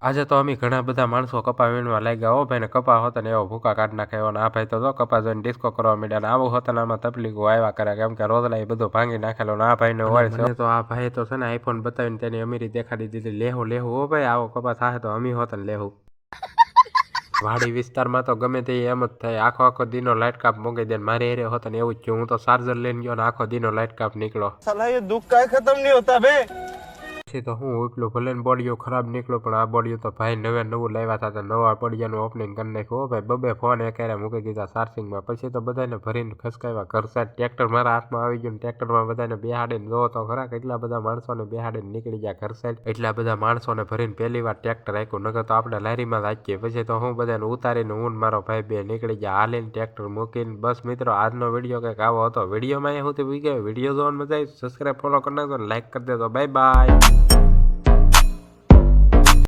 આજે તો અમે ઘણા બધા માણસો કપા વીણવા લાગ્યા હો ભાઈ ને કપા હોતા ને એવો ભૂકા કાઢ નાખે એવો આ ભાઈ તો કપા જોઈને ડિસ્કો કરવા માંડ્યા ને આવું હોતા આમાં તકલીફો આવ્યા કરે કેમ કે રોદલા એ બધું ભાંગી નાખેલો ને આ ભાઈ ને હોય મને તો આ ભાઈ તો છે ને આઈફોન બતાવીને તેની અમીરી દેખાડી દીધી લેહું લેહું હો ભાઈ આવો કપા થાય તો અમી હોત ને લેહું વાડી વિસ્તારમાં તો ગમે તે એમ જ થાય આખો દીનો લાઇટ કાપ મૂકી દે મારે એરે હોત ને એવું જ થયું હું તો ચાર્જર લઈને ગયો ને આખો દીનો લાઇટ કાપ નીકળો साला ये दुख का खत्म नहीं होता बे। પછી તો હું ઉપલું ભલે ને બોડીઓ ખરાબ નીકળ્યો પણ આ બોડીઓ તો ભાઈ નવું લાવ્યા હતા તો નવા બોડિયાનું ઓપનિંગ કરી નાખ્યું ભાઈ બબે ફોન એકારે મૂકી દીધા ચાર્જિંગમાં પછી તો બધાને ભરીને ખસકાવ્યા ઘર સાઈડ ટ્રેક્ટર મારા હાથમાં આવી ગયું ટ્રેક્ટરમાં બધાને બેહાડીને જો તો ખરા કેટલા બધા માણસોને બેહાડીને નીકળી ગયા ઘર સાઈડ એટલા બધા માણસોને ભરીને પહેલી વાર ટ્રેક્ટર રાખ્યું નકર તો આપણે લારીમાં રાખીએ પછી તો હું બધાને ઉતારીને હું મારો ભાઈ બે નીકળી ગયા હાલીને ટ્રેક્ટર મૂકીને બસ મિત્રો આજનો વિડીયો કંઈક આવો હતો વિડીયોમાં એ સુધી વિડીયો જોવાનું મજા આવી સબસ્ક્રાઈબ ફોલો કરી નાખજો લાઈક કરી દેજો બાય બાય।